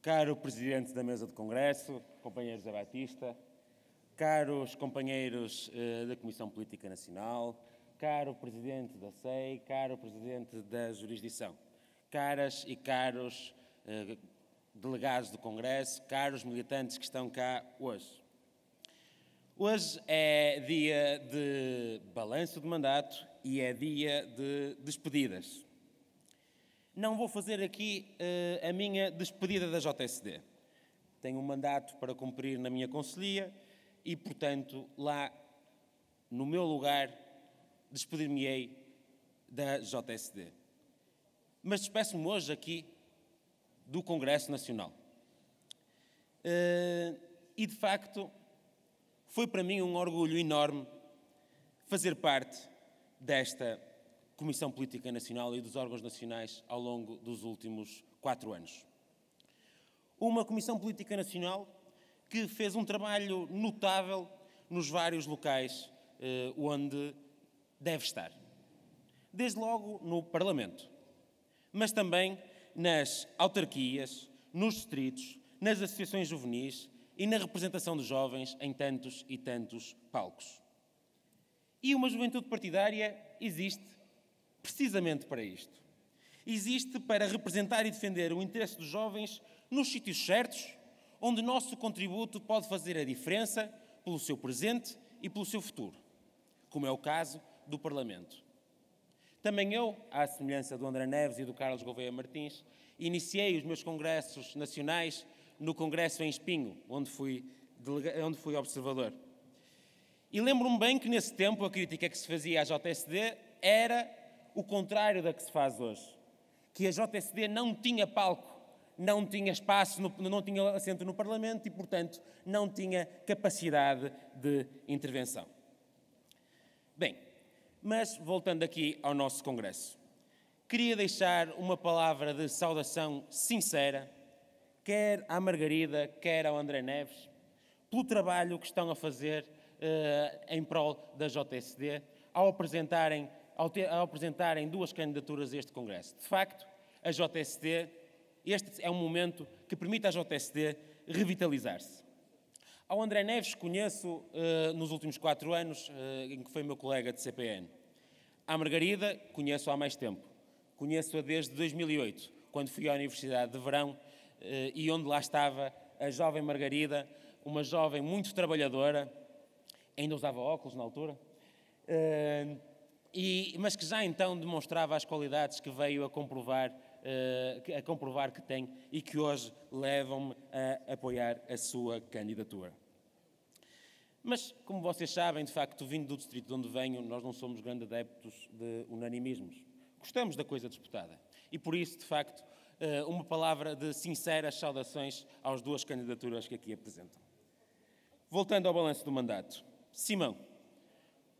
Caro Presidente da Mesa de Congresso, companheiro José Batista, caros companheiros da Comissão Política Nacional, caro Presidente da SEI, caro Presidente da Jurisdição, caras e caros delegados do Congresso, caros militantes que estão cá hoje. Hoje é dia de balanço de mandato e é dia de despedidas. Não vou fazer aqui a minha despedida da JSD. Tenho um mandato para cumprir na minha conselhia e, portanto, lá, no meu lugar, despedir-me-ei da JSD. Mas despeço-me hoje aqui do Congresso Nacional. E, de facto, foi para mim um orgulho enorme fazer parte desta Comissão Política Nacional e dos órgãos nacionais ao longo dos últimos 4 anos. Uma Comissão Política Nacional que fez um trabalho notável nos vários locais onde deve estar. Desde logo no Parlamento, mas também nas autarquias, nos distritos, nas associações juvenis e na representação dos jovens em tantos e tantos palcos. E uma juventude partidária existe precisamente para isto. Existe para representar e defender o interesse dos jovens nos sítios certos, onde o nosso contributo pode fazer a diferença pelo seu presente e pelo seu futuro, como é o caso do Parlamento. Também eu, à semelhança do André Neves e do Carlos Gouveia Martins, iniciei os meus congressos nacionais no Congresso em Espinho, onde fui observador. E lembro-me bem que nesse tempo a crítica que se fazia à JSD era o contrário da que se faz hoje. Que a JSD não tinha palco, não tinha espaço, não tinha assento no Parlamento e, portanto, não tinha capacidade de intervenção. Bem, mas voltando aqui ao nosso Congresso, queria deixar uma palavra de saudação sincera, quer à Margarida, quer ao André Neves, pelo trabalho que estão a fazer em prol da JSD, ao apresentarem 2 candidaturas a este Congresso. De facto, a JSD, este é um momento que permite à JSD revitalizar-se. Ao André Neves conheço nos últimos 4 anos, em que foi meu colega de CPN. À Margarida conheço há mais tempo. Conheço-a desde 2008, quando fui à Universidade de Verão e onde lá estava a jovem Margarida, uma jovem muito trabalhadora, ainda usava óculos na altura, mas que já então demonstrava as qualidades que veio a comprovar que tem e que hoje levam-me a apoiar a sua candidatura. Mas, como vocês sabem, de facto, vindo do distrito de onde venho, nós não somos grandes adeptos de unanimismos. Gostamos da coisa disputada. E por isso, de facto, uma palavra de sinceras saudações às 2 candidaturas que aqui apresentam. Voltando ao balanço do mandato. Simão,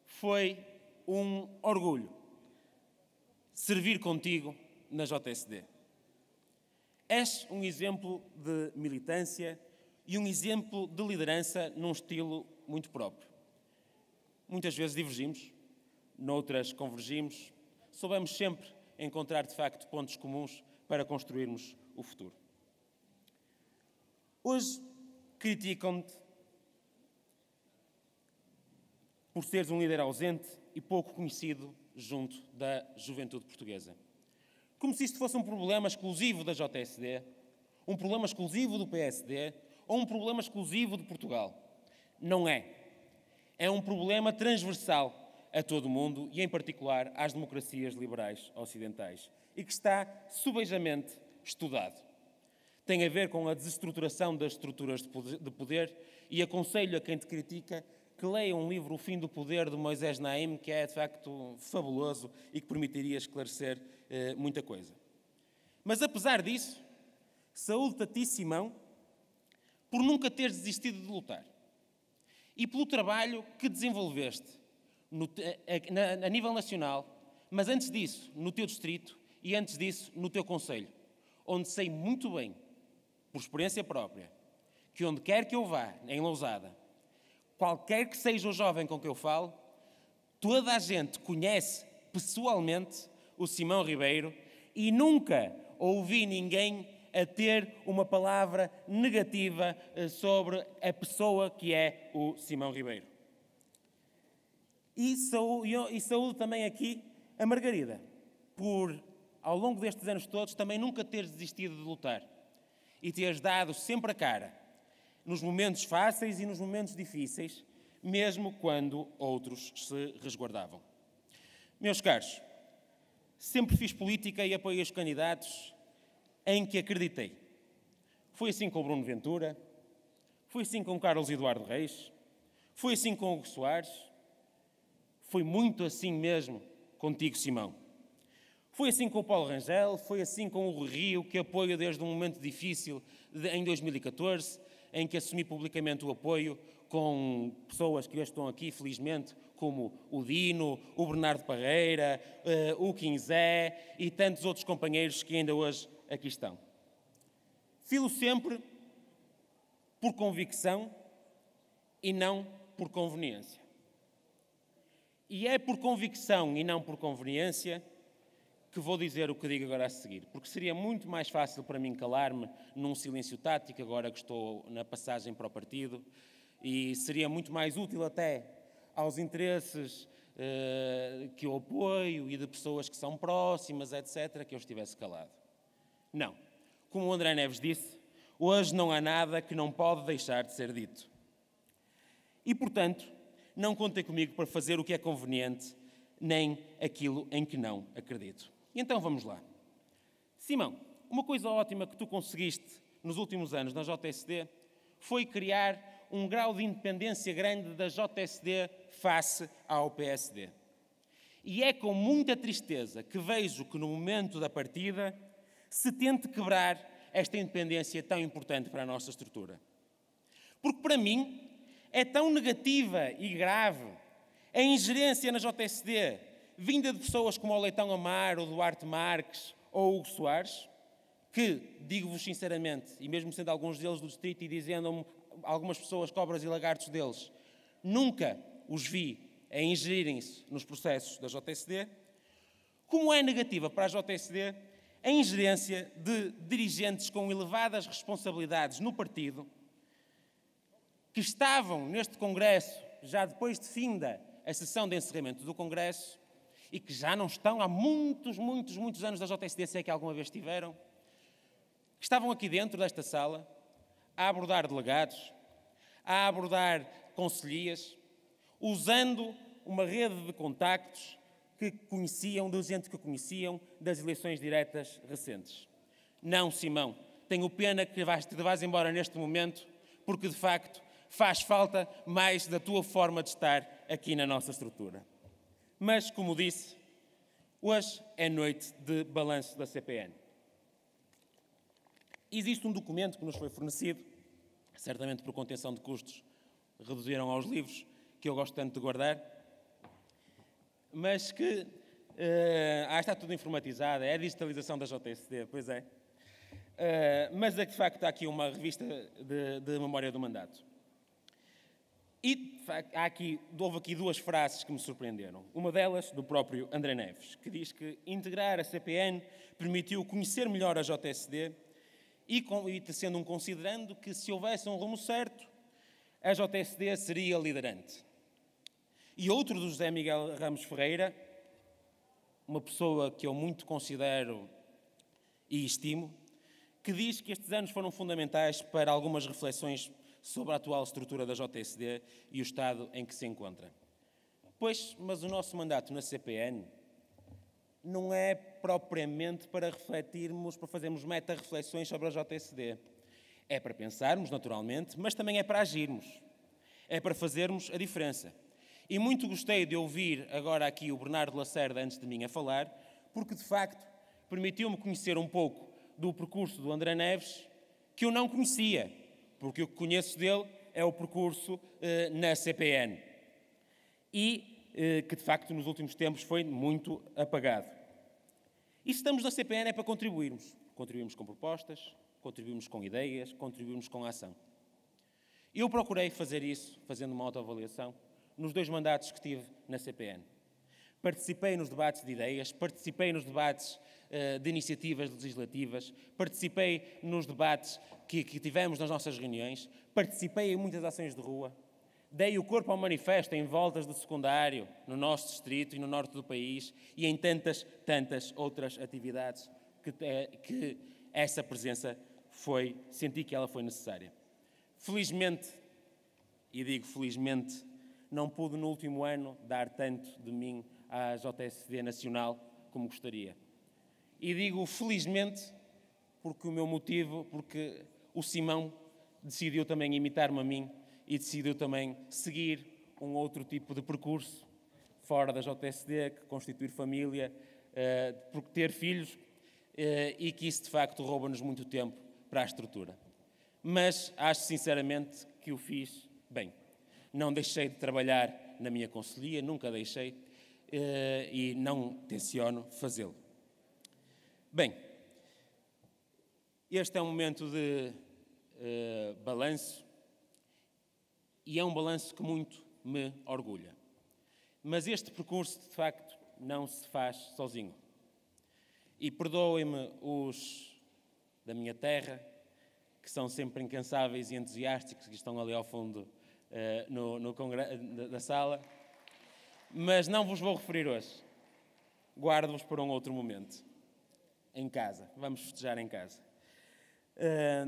foi um orgulho servir contigo na JSD. És um exemplo de militância e um exemplo de liderança num estilo muito próprio. Muitas vezes divergimos, noutras convergimos, soubemos sempre encontrar, de facto, pontos comuns para construirmos o futuro. Hoje criticam-te por seres um líder ausente e pouco conhecido junto da juventude portuguesa. Como se isto fosse um problema exclusivo da JSD, um problema exclusivo do PSD ou um problema exclusivo de Portugal. Não é. É um problema transversal a todo o mundo e, em particular, às democracias liberais ocidentais e que está subejamente estudado. Tem a ver com a desestruturação das estruturas de poder e aconselho a quem te critica que leia um livro, O Fim do Poder, de Moisés Naim, que é, de facto, fabuloso e que permitiria esclarecer muita coisa. Mas, apesar disso, saúdo-te a ti, Simão, por nunca teres desistido de lutar e pelo trabalho que desenvolveste a nível nacional, mas antes disso, no teu distrito e antes disso, no teu concelho, onde sei muito bem, por experiência própria, que onde quer que eu vá, em Lousada, qualquer que seja o jovem com que eu falo, toda a gente conhece pessoalmente o Simão Ribeiro e nunca ouvi ninguém a ter uma palavra negativa sobre a pessoa que é o Simão Ribeiro. E saúdo também aqui a Margarida, por, ao longo destes anos todos, também nunca teres desistido de lutar e teres dado sempre a cara, nos momentos fáceis e nos momentos difíceis, mesmo quando outros se resguardavam. Meus caros, sempre fiz política e apoiei os candidatos em que acreditei. Foi assim com o Bruno Ventura, foi assim com o Carlos Eduardo Reis, foi assim com o Hugo Soares, foi muito assim mesmo contigo, Simão. Foi assim com o Paulo Rangel, foi assim com o Rui Rio, que apoio desde um momento difícil em 2014, em que assumi publicamente o apoio com pessoas que hoje estão aqui, felizmente, como o Dino, o Bernardo Parreira, o Quinzé e tantos outros companheiros que ainda hoje aqui estão. Filo sempre por convicção e não por conveniência. E é por convicção e não por conveniência que vou dizer o que digo agora a seguir, porque seria muito mais fácil para mim calar-me num silêncio tático, agora que estou na passagem para o partido, e seria muito mais útil até aos interesses que eu apoio e de pessoas que são próximas, etc., que eu estivesse calado. Não. Como o André Neves disse, hoje não há nada que não pode deixar de ser dito. E, portanto, não contem comigo para fazer o que é conveniente, nem aquilo em que não acredito. E então vamos lá. Simão, uma coisa ótima que tu conseguiste nos últimos anos na JSD foi criar um grau de independência grande da JSD face ao PSD. E é com muita tristeza que vejo que no momento da partida se tente quebrar esta independência tão importante para a nossa estrutura. Porque para mim é tão negativa e grave a ingerência na JSD vinda de pessoas como o Leitão Amar, o Duarte Marques ou o Hugo Soares, que, digo-vos sinceramente, e mesmo sendo alguns deles do distrito e dizendo-me algumas pessoas cobras e lagartos deles, nunca os vi a ingerirem-se nos processos da JSD, como é negativa para a JSD a ingerência de dirigentes com elevadas responsabilidades no partido, que estavam neste Congresso, já depois de finda a sessão de encerramento do Congresso, e que já não estão há muitos anos da JSD, se é que alguma vez estiveram, que estavam aqui dentro desta sala a abordar delegados, a abordar conselhias, usando uma rede de contactos que conheciam, de gente que conheciam das eleições diretas recentes. Não, Simão, tenho pena que te vás embora neste momento, porque de facto faz falta mais da tua forma de estar aqui na nossa estrutura. Mas, como disse, hoje é noite de balanço da CPN. Existe um documento que nos foi fornecido, certamente por contenção de custos, reduziram aos livros, que eu gosto tanto de guardar, mas que está tudo informatizado, é a digitalização da JSD, pois é. Mas é que de facto está aqui uma revista de memória do mandato. E, de facto, houve aqui duas frases que me surpreenderam. Uma delas, do próprio André Neves, que diz que integrar a CPN permitiu conhecer melhor a JSD e sendo considerando que se houvesse um rumo certo, a JSD seria liderante. E outro do José Miguel Ramos Ferreira, uma pessoa que eu muito considero e estimo, que diz que estes anos foram fundamentais para algumas reflexões sobre a atual estrutura da JSD e o estado em que se encontra. Pois, mas o nosso mandato na CPN não é propriamente para refletirmos, para fazermos meta-reflexões sobre a JSD. É para pensarmos, naturalmente, mas também é para agirmos. É para fazermos a diferença. E muito gostei de ouvir agora aqui o Bernardo Lacerda antes de mim a falar, porque, de facto, permitiu-me conhecer um pouco do percurso do André Neves, que eu não conhecia, porque o que conheço dele é o percurso na CPN. E que, de facto, nos últimos tempos foi muito apagado. E se estamos na CPN é para contribuirmos. Contribuirmos com propostas, contribuirmos com ideias, contribuirmos com a ação. Eu procurei fazer isso, fazendo uma autoavaliação, nos 2 mandatos que tive na CPN. Participei nos debates de ideias, participei nos debates de iniciativas legislativas, participei nos debates que tivemos nas nossas reuniões, participei em muitas ações de rua, dei o corpo ao manifesto em voltas do secundário, no nosso distrito e no norte do país, e em tantas outras atividades que essa presença senti que ela foi necessária. Felizmente, e digo felizmente, não pude no último ano dar tanto de mim à JSD Nacional como gostaria. E digo felizmente porque porque o Simão decidiu também imitar-me a mim e decidiu também seguir um outro tipo de percurso fora da JSD, que constituir família, porque ter filhos, e que isso de facto rouba-nos muito tempo para a estrutura. Mas acho sinceramente que o fiz bem. Não deixei de trabalhar na minha conselhia, nunca deixei, e não tenciono fazê-lo. Bem, este é um momento de balanço, e é um balanço que muito me orgulha. Mas este percurso, de facto, não se faz sozinho. E perdoem-me os da minha terra, que são sempre incansáveis e entusiásticos, que estão ali ao fundo da sala, mas não vos vou referir hoje. Guardo-vos para um outro momento, em casa. Vamos festejar em casa.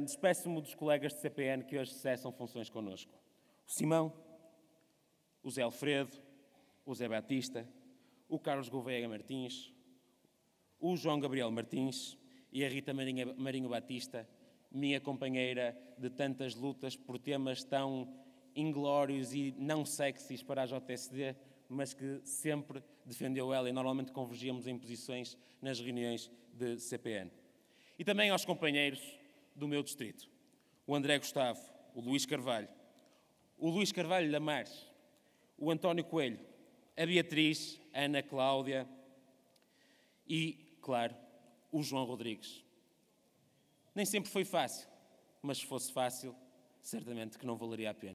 Despeço-me dos colegas de CPN que hoje cessam funções connosco. O Simão, o Zé Alfredo, o Zé Batista, o Carlos Gouveia Martins, o João Gabriel Martins e a Rita Marinho Batista, minha companheira de tantas lutas por temas tão inglórios e não sexys para a JSD, mas que sempre defendeu ela e normalmente convergíamos em posições nas reuniões de CPN. E também aos companheiros do meu distrito, o André Gustavo, o Luís Carvalho Lamares, o António Coelho, a Beatriz, a Ana Cláudia e, claro, o João Rodrigues. Nem sempre foi fácil, mas se fosse fácil, certamente que não valeria a pena.